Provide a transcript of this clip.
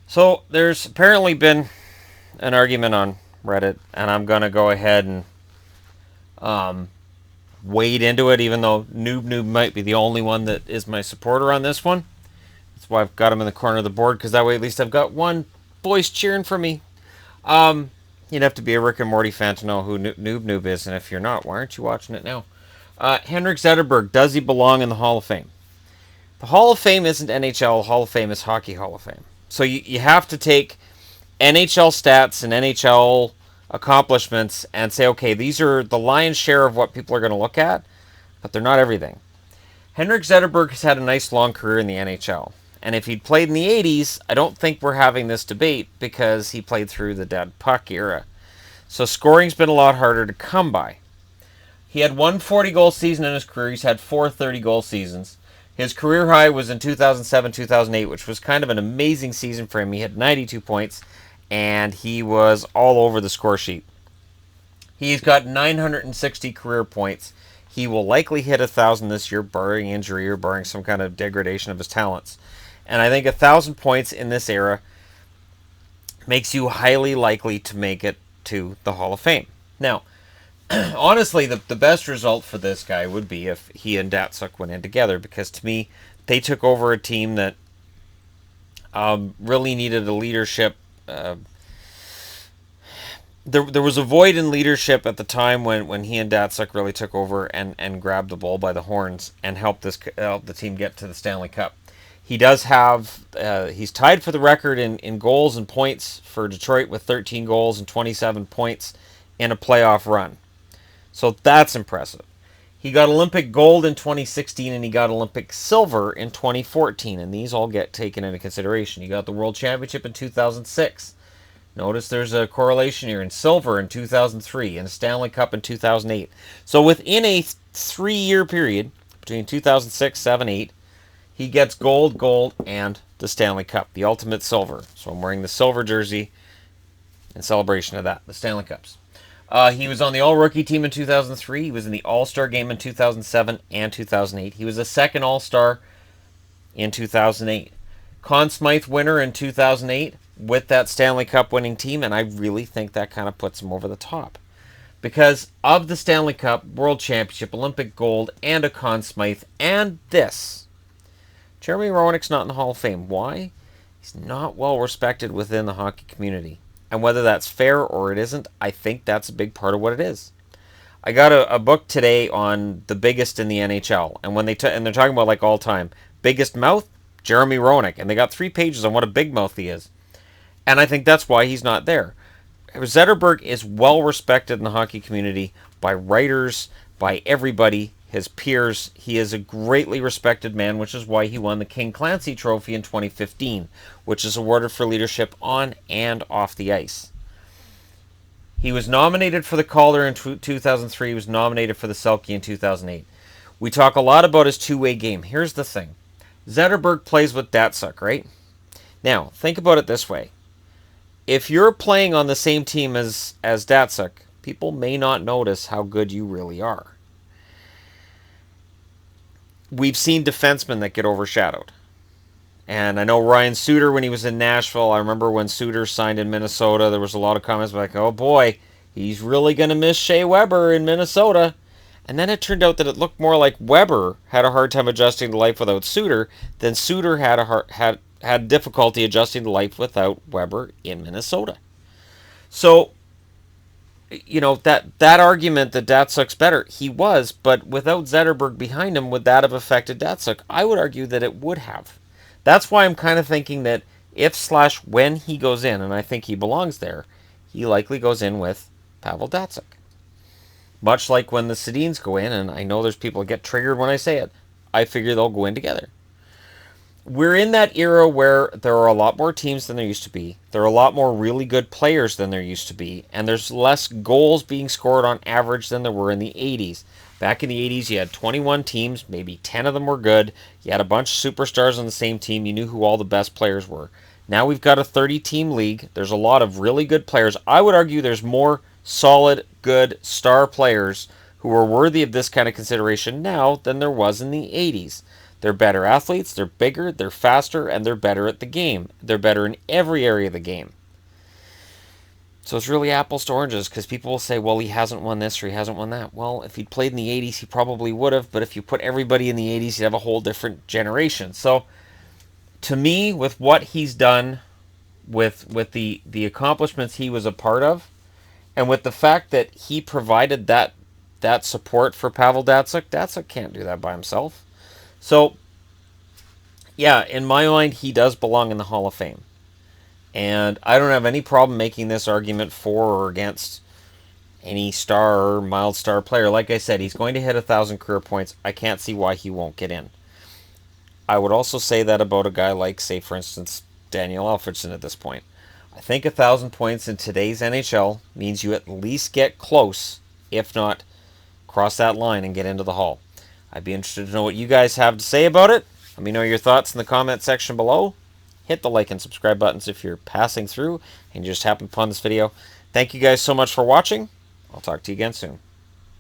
So there's apparently been an argument on Reddit, and I'm gonna go ahead and um, wade into it, even though Noob might be the only one that is my supporter on this one. That's why I've got him in the corner of the board, because that way at least I've got one voice cheering for me. Um, you'd have to be a Rick and Morty fan to know who Noob is, and if you're not, why aren't you watching it now? Henrik Zetterberg, does he belong in the Hall of Fame? The Hall of Fame isn't NHL. Hall of Fame is Hockey Hall of Fame. So you have to take NHL stats and NHL accomplishments and say, okay, these are the lion's share of what people are going to look at, but they're not everything. Henrik Zetterberg has had a nice long career in the NHL. And if he'd played in the 80s, I don't think we're having this debate because he played through the dead puck era. So scoring's been a lot harder to come by. He had one 40-goal season in his career. He's had four 30-goal seasons. His career high was in 2007-2008, which was kind of an amazing season for him. He had 92 points, and he was all over the score sheet. He's got 960 career points. He will likely hit 1,000 this year, barring injury or barring some kind of degradation of his talents. And I think 1,000 points in this era makes you highly likely to make it to the Hall of Fame. Now, honestly, the best result for this guy would be if he and Datsuk went in together, because to me, they took over a team that really needed a leadership. There was a void in leadership at the time when he and Datsuk really took over and grabbed the bull by the horns and helped the team get to the Stanley Cup. He does have he's tied for the record in goals and points for Detroit with 13 goals and 27 points in a playoff run. So that's impressive. He got Olympic gold in 2016 and he got Olympic silver in 2014, and these all get taken into consideration. He got the World Championship in 2006. Notice there's a correlation here in silver in 2003 and a Stanley Cup in 2008. So within a 3-year period between 2006, 7, 8, he gets gold, and the Stanley Cup, the ultimate silver. So I'm wearing the silver jersey in celebration of that, the Stanley Cups. He was on the All-Rookie team in 2003. He was in the All-Star game in 2007 and 2008. He was a second All-Star in 2008. Conn Smythe winner in 2008 with that Stanley Cup winning team, and I really think that kind of puts him over the top. Because of the Stanley Cup, World Championship, Olympic gold, and a Conn Smythe, and this, Jeremy Roenick's not in the Hall of Fame. Why? He's not well respected within the hockey community. And whether that's fair or it isn't, I think that's a big part of what it is. I got a book today on the biggest in the NHL, and when and they're talking about like all time biggest mouth, Jeremy Roenick, and they got 3 pages on what a big mouth he is, and I think that's why he's not there. Zetterberg is well respected in the hockey community by writers, by everybody, his peers. He is a greatly respected man, which is why he won the King Clancy Trophy in 2015, which is awarded for leadership on and off the ice. He was nominated for the Calder in 2003. He was nominated for the Selke in 2008. We talk a lot about his two-way game. Here's the thing. Zetterberg plays with Datsuk, right? Now, think about it this way. If you're playing on the same team as Datsuk, people may not notice how good you really are. We've seen defensemen that get overshadowed. And I know Ryan Suter, when he was in Nashville, I remember when Suter signed in Minnesota, there was a lot of comments like, oh boy, he's really going to miss Shea Weber in Minnesota. And then it turned out that it looked more like Weber had a hard time adjusting to life without Suter than Suter had difficulty adjusting to life without Weber in Minnesota. So, you know, that argument that Datsuk's better, he was, but without Zetterberg behind him, would that have affected Datsuk? I would argue that it would have. That's why I'm kind of thinking that if/when he goes in, and I think he belongs there, he likely goes in with Pavel Datsuk. Much like when the Sedins go in, and I know there's people that get triggered when I say it, I figure they'll go in together. We're in that era where there are a lot more teams than there used to be. There are a lot more really good players than there used to be. And there's less goals being scored on average than there were in the 80s. Back in the 80s, you had 21 teams. Maybe 10 of them were good. You had a bunch of superstars on the same team. You knew who all the best players were. Now we've got a 30-team league. There's a lot of really good players. I would argue there's more solid, good, star players who are worthy of this kind of consideration now than there was in the 80s. They're better athletes, they're bigger, they're faster, and they're better at the game. They're better in every area of the game. So it's really apples to oranges, because people will say, well, he hasn't won this or he hasn't won that. Well, if he'd played in the 80s, he probably would have, but if you put everybody in the 80s, you'd have a whole different generation. So to me, with what he's done, with the accomplishments he was a part of, and with the fact that he provided that support for Pavel Datsyuk, Datsyuk can't do that by himself. So, yeah, in my mind, he does belong in the Hall of Fame. And I don't have any problem making this argument for or against any star or mild star player. Like I said, he's going to hit 1,000 career points. I can't see why he won't get in. I would also say that about a guy like, say, for instance, Daniel Alfredsson at this point. I think 1,000 points in today's NHL means you at least get close, if not cross that line and get into the Hall. I'd be interested to know what you guys have to say about it. Let me know your thoughts in the comment section below. Hit the like and subscribe buttons if you're passing through and you just happened upon this video. Thank you guys so much for watching. I'll talk to you again soon.